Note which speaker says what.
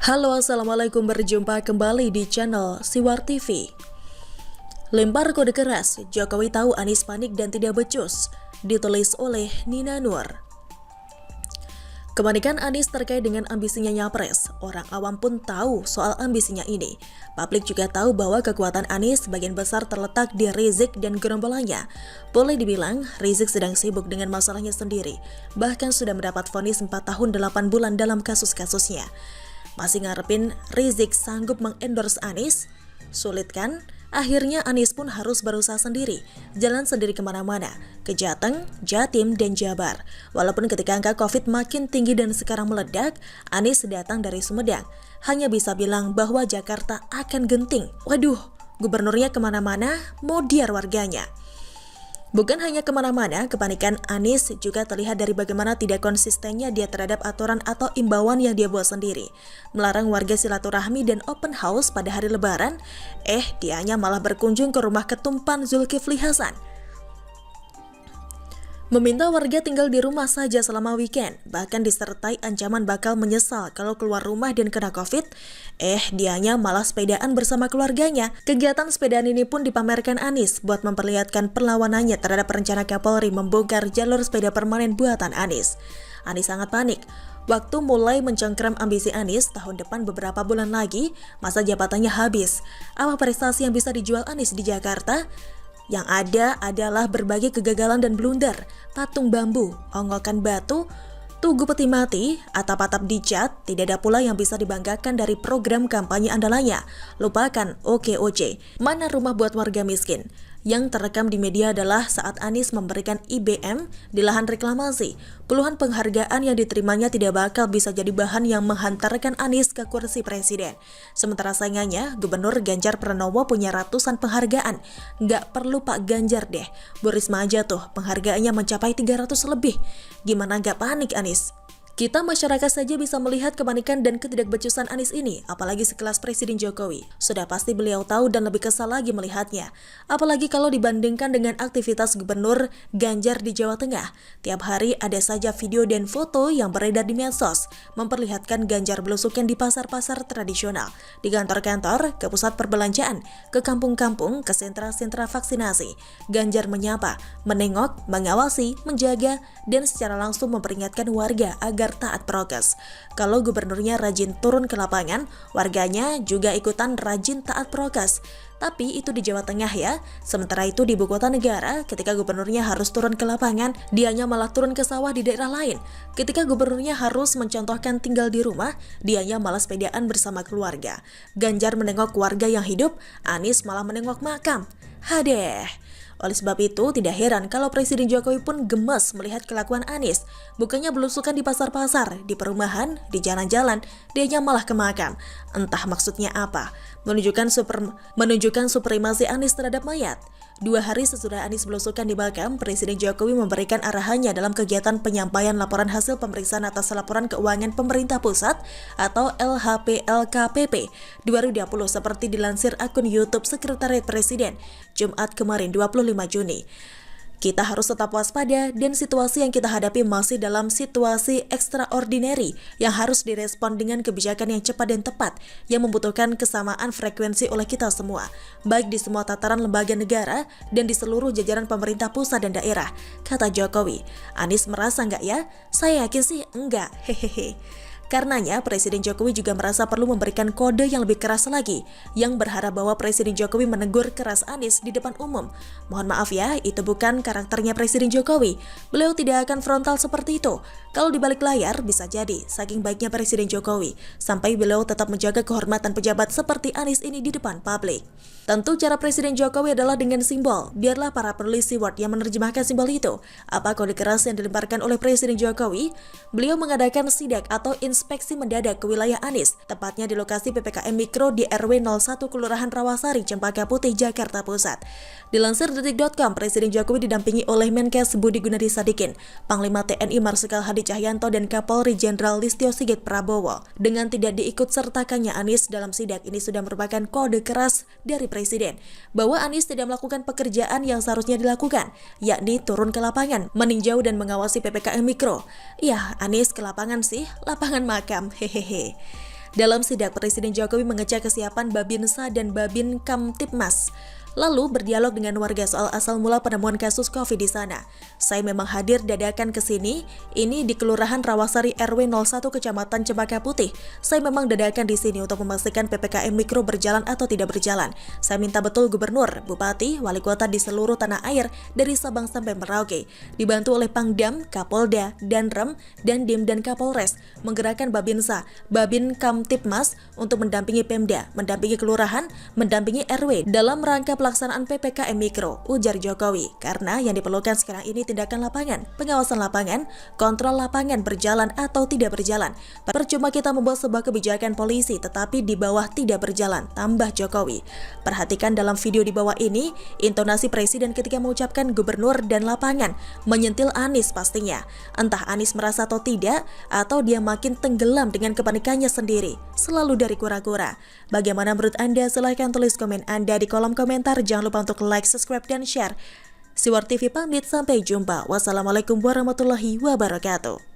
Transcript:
Speaker 1: Halo, assalamualaikum, berjumpa kembali di channel Siwar TV. Lempar kode keras, Jokowi tahu Anies panik dan tidak becus, ditulis oleh Nina Nur. Kepanikan Anies terkait dengan ambisinya nyapres, orang awam pun tahu soal ambisinya ini. Publik juga tahu bahwa kekuatan Anies sebagian besar terletak di Rizik dan gerombolannya. Boleh dibilang, Rizik sedang sibuk dengan masalahnya sendiri, bahkan sudah mendapat vonis 4 tahun 8 bulan dalam kasus-kasusnya. Masih ngarepin Rizik sanggup mengendorse Anies? Sulit kan? Akhirnya Anies pun harus berusaha sendiri, jalan sendiri kemana-mana, ke Jateng, Jatim, dan Jabar. Walaupun ketika angka COVID makin tinggi dan sekarang meledak, Anies datang dari Sumedang. Hanya bisa bilang bahwa Jakarta akan genting. Waduh, gubernurnya kemana-mana, mau diar warganya. Bukan hanya kemana-mana, kepanikan Anies juga terlihat dari bagaimana tidak konsistennya dia terhadap aturan atau imbauan yang dia buat sendiri. Melarang warga silaturahmi dan open house pada hari lebaran, dianya malah berkunjung ke rumah ketumpan Zulkifli Hasan. Meminta warga tinggal di rumah saja selama weekend, bahkan disertai ancaman bakal menyesal kalau keluar rumah dan kena COVID. Dianya malah sepedaan bersama keluarganya. Kegiatan sepedaan ini pun dipamerkan Anies buat memperlihatkan perlawanannya terhadap rencana Kapolri membongkar jalur sepeda permanen buatan Anies. Anies sangat panik. Waktu mulai mencengkram ambisi Anies, tahun depan beberapa bulan lagi, masa jabatannya habis. Apa prestasi yang bisa dijual Anies di Jakarta? Yang ada adalah berbagai kegagalan dan blunder, patung bambu, onggokan batu, tugu peti mati, atap-atap dicat, tidak ada pula yang bisa dibanggakan dari program kampanye andalannya. Lupakan OKOC, mana rumah buat warga miskin. Yang terekam di media adalah saat Anies memberikan IBM di lahan reklamasi. Puluhan penghargaan yang diterimanya tidak bakal bisa jadi bahan yang menghantarkan Anies ke kursi presiden. Sementara saingannya, Gubernur Ganjar Pranowo punya ratusan penghargaan. Nggak perlu Pak Ganjar deh, Bu Risma aja tuh penghargaannya mencapai 300 lebih. Gimana nggak panik Anies? Kita masyarakat saja bisa melihat kepanikan dan ketidakbecusan Anies ini, apalagi sekelas Presiden Jokowi. Sudah pasti beliau tahu dan lebih kesal lagi melihatnya. Apalagi kalau dibandingkan dengan aktivitas Gubernur Ganjar di Jawa Tengah. Tiap hari ada saja video dan foto yang beredar di medsos, memperlihatkan Ganjar belusukan di pasar-pasar tradisional, di kantor-kantor, ke pusat perbelanjaan, ke kampung-kampung, ke sentra-sentra vaksinasi. Ganjar menyapa, menengok, mengawasi, menjaga, dan secara langsung memperingatkan warga agar taat prokes. Kalau gubernurnya rajin turun ke lapangan, warganya juga ikutan rajin taat prokes. Tapi itu di Jawa Tengah ya. Sementara itu di ibu kota negara, ketika gubernurnya harus turun ke lapangan, dianya malah turun ke sawah di daerah lain. Ketika gubernurnya harus mencontohkan tinggal di rumah, dianya malah sepedaan bersama keluarga. Ganjar menengok warga yang hidup, Anies malah menengok makam. Hadeh. Oleh sebab itu, tidak heran kalau Presiden Jokowi pun gemes melihat kelakuan Anies. Bukannya belusukan di pasar-pasar, di perumahan, di jalan-jalan, dianya malah ke makam. Entah maksudnya apa, menunjukkan supremasi Anies terhadap mayat. 2 hari sesudah Anies belusukan di makam, Presiden Jokowi memberikan arahannya dalam kegiatan penyampaian laporan hasil pemeriksaan atas laporan keuangan pemerintah pusat atau LHPLKPP 2020 seperti dilansir akun YouTube Sekretariat Presiden Jumat kemarin 25 Juni. Kita harus tetap waspada dan situasi yang kita hadapi masih dalam situasi extraordinary yang harus direspon dengan kebijakan yang cepat dan tepat yang membutuhkan kesamaan frekuensi oleh kita semua, baik di semua tataran lembaga negara dan di seluruh jajaran pemerintah pusat dan daerah, kata Jokowi. Anies merasa enggak ya? Saya yakin sih enggak, hehehe. Karenanya, Presiden Jokowi juga merasa perlu memberikan kode yang lebih keras lagi, yang berharap bahwa Presiden Jokowi menegur keras Anies di depan umum. Mohon maaf ya, itu bukan karakternya Presiden Jokowi. Beliau tidak akan frontal seperti itu. Kalau di balik layar, bisa jadi, saking baiknya Presiden Jokowi, sampai beliau tetap menjaga kehormatan pejabat seperti Anies ini di depan publik. Tentu cara Presiden Jokowi adalah dengan simbol. Biarlah para penulis Siwar yang menerjemahkan simbol itu. Apa kode keras yang dilemparkan oleh Presiden Jokowi? Beliau mengadakan sidak atau inspeksi mendadak ke wilayah Anies, tepatnya di lokasi PPKM Mikro di RW 01 Kelurahan Rawasari, Cempaka Putih, Jakarta Pusat. Dilansir detik.com, Presiden Jokowi didampingi oleh Menkes Budi Gunadi Sadikin, Panglima TNI Marsikal Hadi Cahyanto dan Kapolri Jenderal Listio Sigit Prabowo. Dengan tidak diikutsertakannya Anies dalam sidak ini sudah merupakan kode keras dari Presiden bahwa Anies tidak melakukan pekerjaan yang seharusnya dilakukan, yakni turun ke lapangan, meninjau dan mengawasi PPKM Mikro. Ya, Anies ke lapangan sih, lapangan makam, hehehe. Dalam sidak, Presiden Jokowi mengecek kesiapan Babinsa dan Babin Kamtibmas, lalu berdialog dengan warga soal asal mula penemuan kasus COVID di sana. Saya memang hadir dadakan ke sini, ini di Kelurahan Rawasari RW 01 Kecamatan Cempaka Putih. Saya memang dadakan di sini untuk memastikan PPKM Mikro berjalan atau tidak berjalan. Saya minta betul Gubernur, Bupati, Wali Kota di seluruh tanah air dari Sabang sampai Merauke, dibantu oleh Pangdam, Kapolda, Danrem, Dandim dan Kapolres, menggerakkan Babinsa, Babin Kamtibmas untuk mendampingi Pemda, mendampingi kelurahan, mendampingi RW dalam rangka pelaksanaan PPKM Mikro, ujar Jokowi. Karena yang diperlukan sekarang ini tindakan lapangan, pengawasan lapangan, kontrol lapangan berjalan atau tidak berjalan. Percuma kita membuat sebuah kebijakan polisi tetapi di bawah tidak berjalan, tambah Jokowi. Perhatikan dalam video di bawah ini, intonasi Presiden ketika mengucapkan gubernur dan lapangan, menyentil Anies pastinya. Entah Anies merasa atau tidak, atau dia makin tenggelam dengan kepanikannya sendiri, selalu dari kura-kura. Bagaimana menurut Anda? Silahkan tulis komen Anda di kolom komentar. Jangan lupa untuk like, subscribe, dan share. Siwar TV pamit, sampai jumpa. Wassalamualaikum warahmatullahi wabarakatuh.